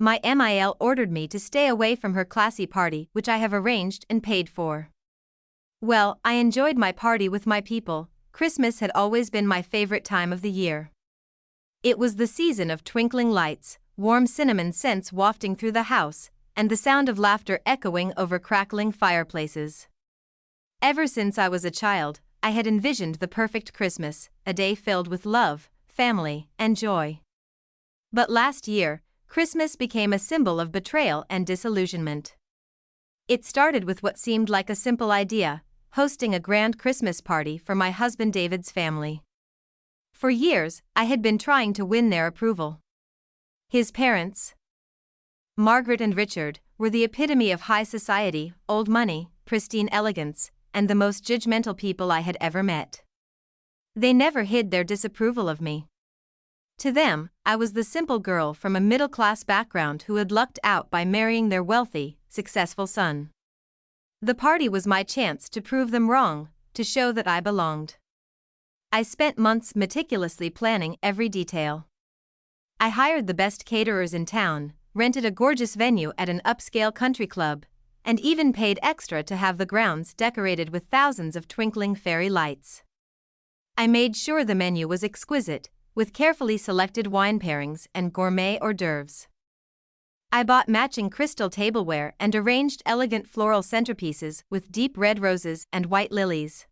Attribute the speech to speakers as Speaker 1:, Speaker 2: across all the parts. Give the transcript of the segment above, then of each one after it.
Speaker 1: My MIL ordered me to stay away from her classy party, which I have arranged and paid for. Well, I enjoyed my party with my people. Christmas had always been my favorite time of the year. It was the season of twinkling lights, warm cinnamon scents wafting through the house, and the sound of laughter echoing over crackling fireplaces. Ever since I was a child, I had envisioned the perfect Christmas, a day filled with love, family, and joy. But last year, Christmas became a symbol of betrayal and disillusionment. It started with what seemed like a simple idea: hosting a grand Christmas party for my husband David's family. For years, I had been trying to win their approval. His parents, Margaret and Richard, were the epitome of high society, old money, pristine elegance, and the most judgmental people I had ever met. They never hid their disapproval of me. To them, I was the simple girl from a middle-class background who had lucked out by marrying their wealthy, successful son. The party was my chance to prove them wrong, to show that I belonged. I spent months meticulously planning every detail. I hired the best caterers in town, rented a gorgeous venue at an upscale country club, and even paid extra to have the grounds decorated with thousands of twinkling fairy lights. I made sure the menu was exquisite, with carefully selected wine pairings and gourmet hors d'oeuvres. I bought matching crystal tableware and arranged elegant floral centerpieces with deep red roses and white lilies.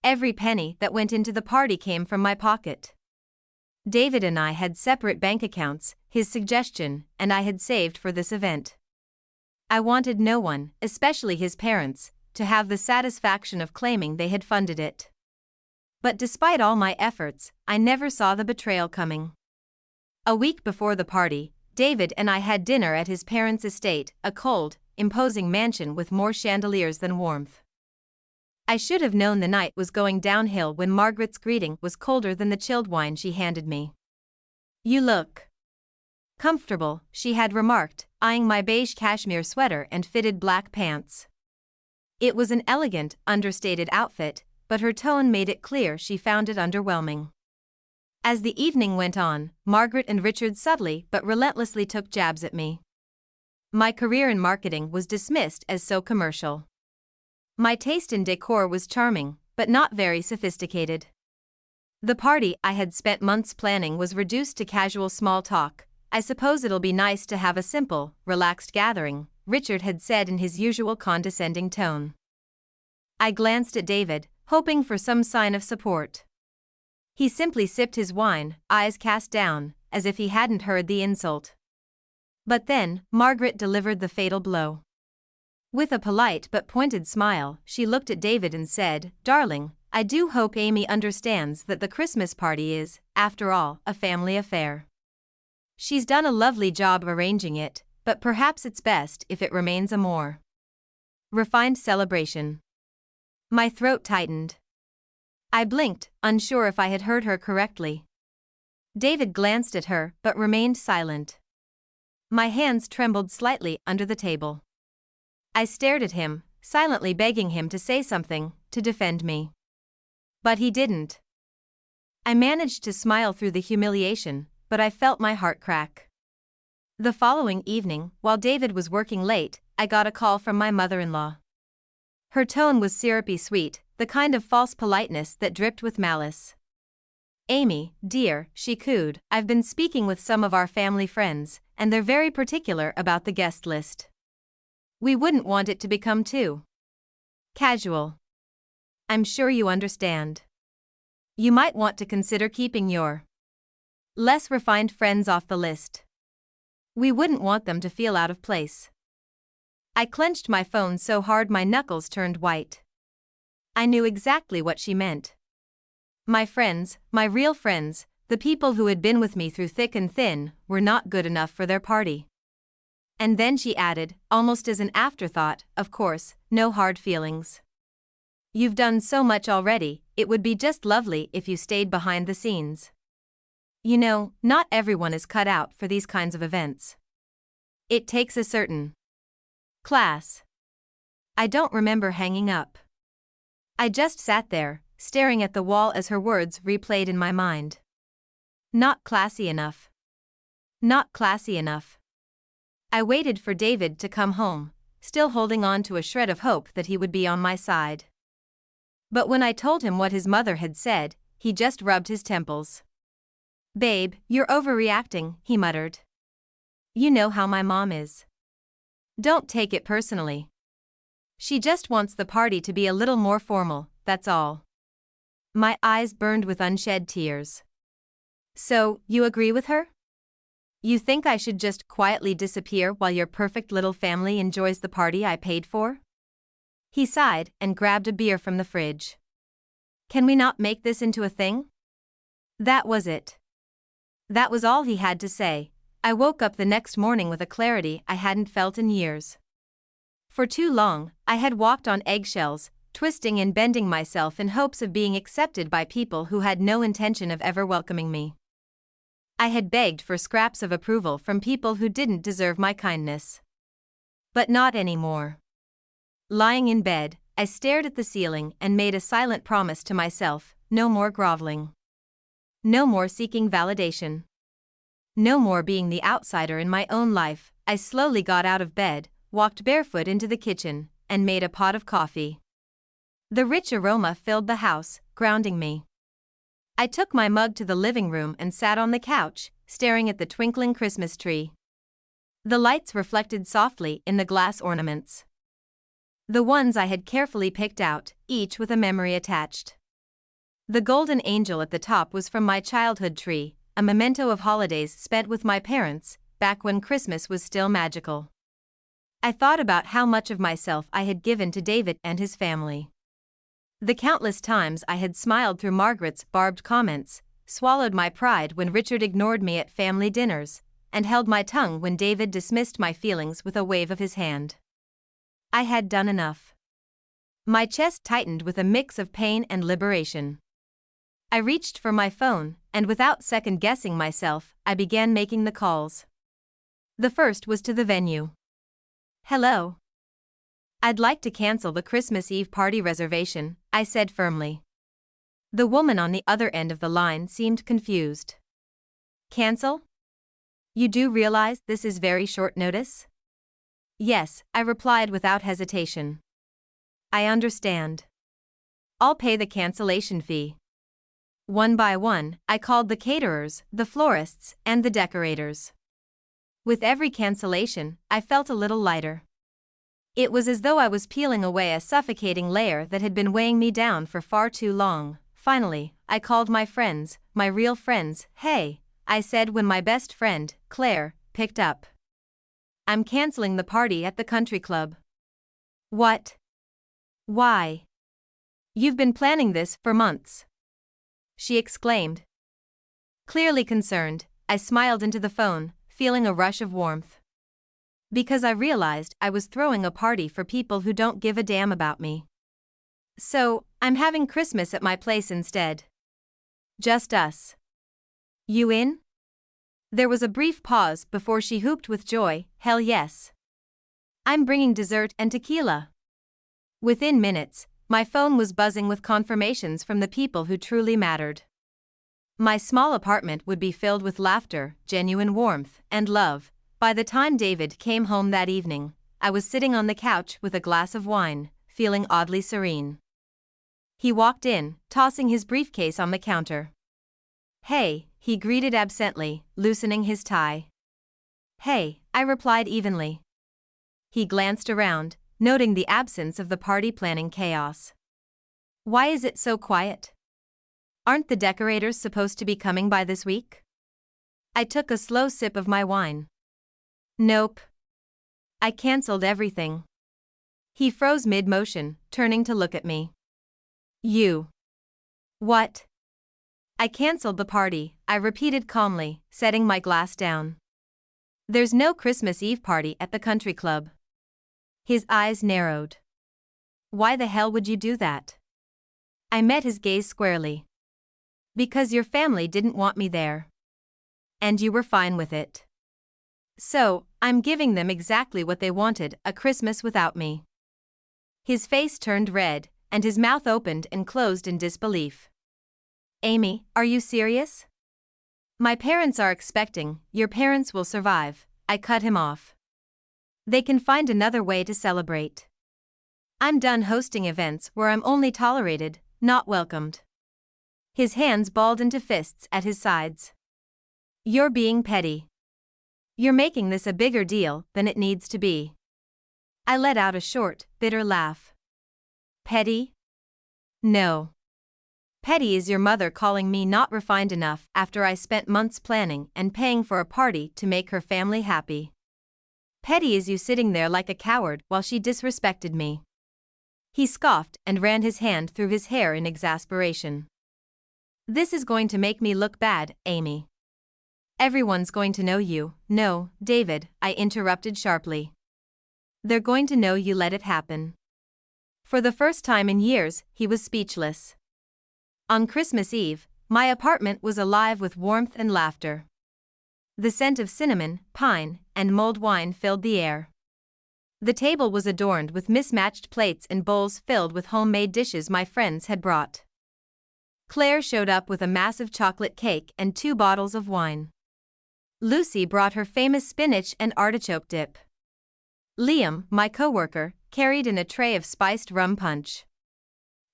Speaker 1: Every penny that went into the party came from my pocket. David and I had separate bank accounts, his suggestion, and I had saved for this event. I wanted no one, especially his parents, to have the satisfaction of claiming they had funded it. But despite all my efforts, I never saw the betrayal coming. A week before the party, David and I had dinner at his parents' estate, a cold, imposing mansion with more chandeliers than warmth. I should have known the night was going downhill when Margaret's greeting was colder than the chilled wine she handed me. "You look comfortable," she had remarked, eyeing my beige cashmere sweater and fitted black pants. It was an elegant, understated outfit, but her tone made it clear she found it underwhelming. As the evening went on, Margaret and Richard subtly but relentlessly took jabs at me. My career in marketing was dismissed as so commercial. My taste in decor was charming, but not very sophisticated. The party I had spent months planning was reduced to casual small talk. "I suppose it'll be nice to have a simple, relaxed gathering," Richard had said in his usual condescending tone. I glanced at David, hoping for some sign of support. He simply sipped his wine, eyes cast down, as if he hadn't heard the insult. But then, Margaret delivered the fatal blow. With a polite but pointed smile, she looked at David and said, "Darling, I do hope Amy understands that the Christmas party is, after all, a family affair. She's done a lovely job arranging it, but perhaps it's best if it remains a more refined celebration." My throat tightened. I blinked, unsure if I had heard her correctly. David glanced at her but remained silent. My hands trembled slightly under the table. I stared at him, silently begging him to say something, to defend me. But he didn't. I managed to smile through the humiliation, but I felt my heart crack. The following evening, while David was working late, I got a call from my mother-in-law. Her tone was syrupy sweet, the kind of false politeness that dripped with malice. "Amy, dear," she cooed, "I've been speaking with some of our family friends, and they're very particular about the guest list. We wouldn't want it to become too casual. I'm sure you understand. You might want to consider keeping your less refined friends off the list. We wouldn't want them to feel out of place." I clenched my phone so hard my knuckles turned white. I knew exactly what she meant. My friends, my real friends, the people who had been with me through thick and thin, were not good enough for their party. And then she added, almost as an afterthought, "Of course, no hard feelings. You've done so much already, it would be just lovely if you stayed behind the scenes. You know, not everyone is cut out for these kinds of events. It takes a certain class." I don't remember hanging up. I just sat there, staring at the wall as her words replayed in my mind. Not classy enough. Not classy enough. I waited for David to come home, still holding on to a shred of hope that he would be on my side. But when I told him what his mother had said, he just rubbed his temples. "Babe, you're overreacting," he muttered. "You know how my mom is. Don't take it personally. She just wants the party to be a little more formal, that's all." My eyes burned with unshed tears. "So, you agree with her? You think I should just quietly disappear while your perfect little family enjoys the party I paid for?" He sighed and grabbed a beer from the fridge. "Can we not make this into a thing?" That was it. That was all he had to say. I woke up the next morning with a clarity I hadn't felt in years. For too long, I had walked on eggshells, twisting and bending myself in hopes of being accepted by people who had no intention of ever welcoming me. I had begged for scraps of approval from people who didn't deserve my kindness. But not anymore. Lying in bed, I stared at the ceiling and made a silent promise to myself: no more groveling. No more seeking validation. No more being the outsider in my own life. I slowly got out of bed, walked barefoot into the kitchen, and made a pot of coffee. The rich aroma filled the house, grounding me. I took my mug to the living room and sat on the couch, staring at the twinkling Christmas tree. The lights reflected softly in the glass ornaments. The ones I had carefully picked out, each with a memory attached. The golden angel at the top was from my childhood tree, a memento of holidays spent with my parents, back when Christmas was still magical. I thought about how much of myself I had given to David and his family. The countless times I had smiled through Margaret's barbed comments, swallowed my pride when Richard ignored me at family dinners, and held my tongue when David dismissed my feelings with a wave of his hand. I had done enough. My chest tightened with a mix of pain and liberation. I reached for my phone, and without second-guessing myself, I began making the calls. The first was to the venue. "Hello. I'd like to cancel the Christmas Eve party reservation," I said firmly. The woman on the other end of the line seemed confused. "Cancel? You do realize this is very short notice?" "Yes," I replied without hesitation. "I understand. I'll pay the cancellation fee." One by one, I called the caterers, the florists, and the decorators. With every cancellation, I felt a little lighter. It was as though I was peeling away a suffocating layer that had been weighing me down for far too long. Finally, I called my friends, my real friends. "Hey," I said when my best friend, Claire, picked up. "I'm canceling the party at the country club." "What? Why? You've been planning this for months," she exclaimed. Clearly concerned, I smiled into the phone, feeling a rush of warmth. Because I realized I was throwing a party for people who don't give a damn about me. "So, I'm having Christmas at my place instead. Just us. You in?" There was a brief pause before she whooped with joy, "Hell yes. I'm bringing dessert and tequila." Within minutes, my phone was buzzing with confirmations from the people who truly mattered. My small apartment would be filled with laughter, genuine warmth, and love. By the time David came home that evening, I was sitting on the couch with a glass of wine, feeling oddly serene. He walked in, tossing his briefcase on the counter. "Hey," he greeted absently, loosening his tie. "Hey," I replied evenly. He glanced around, noting the absence of the party planning chaos. "Why is it so quiet? Aren't the decorators supposed to be coming by this week?" I took a slow sip of my wine. "Nope. I canceled everything." He froze mid-motion, turning to look at me. "You. What?" "I canceled the party," I repeated calmly, setting my glass down. "There's no Christmas Eve party at the country club." His eyes narrowed. "Why the hell would you do that?" I met his gaze squarely. "Because your family didn't want me there. And you were fine with it. So, I'm giving them exactly what they wanted, a Christmas without me." His face turned red, and his mouth opened and closed in disbelief. "Amy, are you serious?" "My parents are expecting, your parents will survive," I cut him off. They can find another way to celebrate. I'm done hosting events where I'm only tolerated, not welcomed. His hands balled into fists at his sides. You're being petty. You're making this a bigger deal than it needs to be. I let out a short, bitter laugh. Petty? No. Petty is your mother calling me not refined enough after I spent months planning and paying for a party to make her family happy. Petty is you sitting there like a coward while she disrespected me. He scoffed and ran his hand through his hair in exasperation. This is going to make me look bad, Amy. Everyone's going to know you. No, David, I interrupted sharply. They're going to know you let it happen. For the first time in years, he was speechless. On Christmas Eve, my apartment was alive with warmth and laughter. The scent of cinnamon, pine, and mulled wine filled the air. The table was adorned with mismatched plates and bowls filled with homemade dishes my friends had brought. Claire showed up with a massive chocolate cake and 2 bottles of wine. Lucy brought her famous spinach and artichoke dip. Liam, my coworker, carried in a tray of spiced rum punch.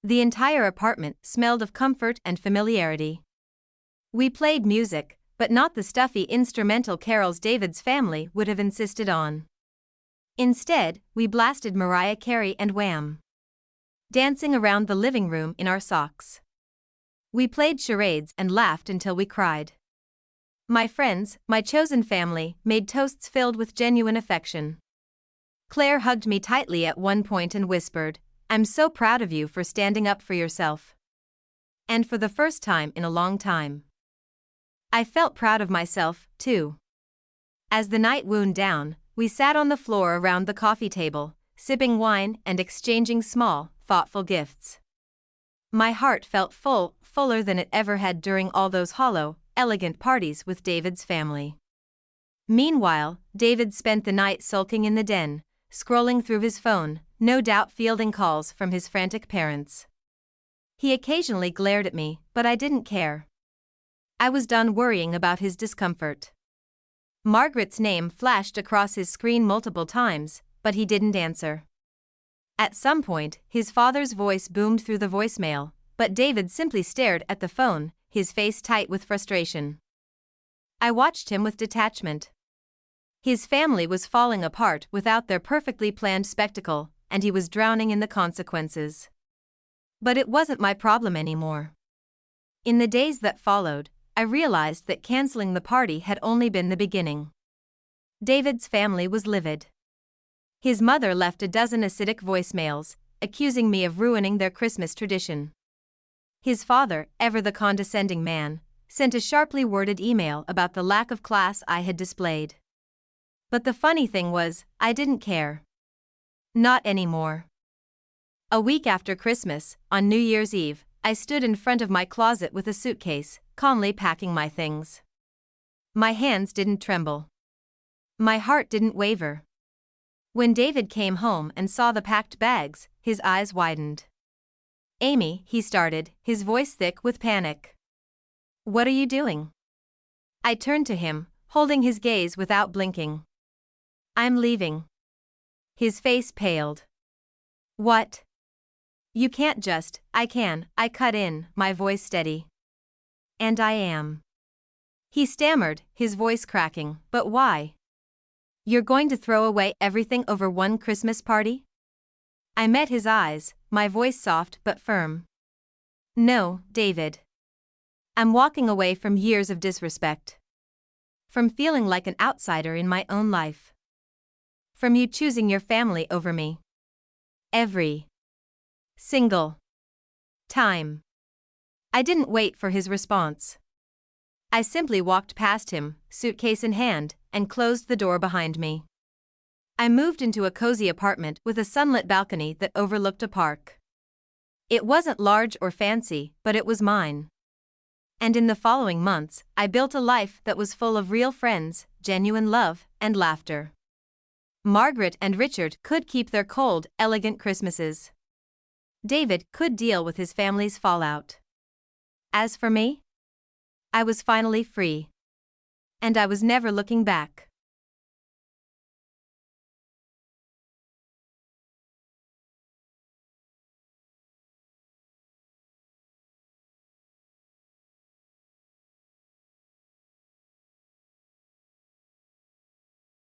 Speaker 1: The entire apartment smelled of comfort and familiarity. We played music, but not the stuffy instrumental carols David's family would have insisted on. Instead, we blasted Mariah Carey and Wham! Dancing around the living room in our socks. We played charades and laughed until we cried. My friends, my chosen family, made toasts filled with genuine affection. Claire hugged me tightly at one point and whispered, "I'm so proud of you for standing up for yourself." And for the first time in a long time, I felt proud of myself, too. As the night wound down, we sat on the floor around the coffee table, sipping wine and exchanging small, thoughtful gifts. My heart felt fuller than it ever had during all those hollow, elegant parties with David's family. Meanwhile, David spent the night sulking in the den, scrolling through his phone, no doubt fielding calls from his frantic parents. He occasionally glared at me, but I didn't care. I was done worrying about his discomfort. Margaret's name flashed across his screen multiple times, but he didn't answer. At some point, his father's voice boomed through the voicemail, but David simply stared at the phone, his face tight with frustration. I watched him with detachment. His family was falling apart without their perfectly planned spectacle, and he was drowning in the consequences. But it wasn't my problem anymore. In the days that followed, I realized that canceling the party had only been the beginning. David's family was livid. His mother left a dozen acidic voicemails, accusing me of ruining their Christmas tradition. His father, ever the condescending man, sent a sharply worded email about the lack of class I had displayed. But the funny thing was, I didn't care. Not anymore. A week after Christmas, on New Year's Eve, I stood in front of my closet with a suitcase, calmly packing my things. My hands didn't tremble. My heart didn't waver. When David came home and saw the packed bags, his eyes widened. "Amy," he started, his voice thick with panic. "What are you doing?" I turned to him, holding his gaze without blinking. "I'm leaving." His face paled. "What?" "You can't just." "I can," I cut in, my voice steady. "And I am." He stammered, his voice cracking. "But why? You're going to throw away everything over one Christmas party?" I met his eyes, my voice soft but firm. "No, David. I'm walking away from years of disrespect. From feeling like an outsider in my own life. From you choosing your family over me. Every single time." I didn't wait for his response. I simply walked past him, suitcase in hand, and closed the door behind me. I moved into a cozy apartment with a sunlit balcony that overlooked a park. It wasn't large or fancy, but it was mine. And in the following months, I built a life that was full of real friends, genuine love, and laughter. Margaret and Richard could keep their cold, elegant Christmases. David could deal with his family's fallout. As for me, I was finally free. And I was never looking back.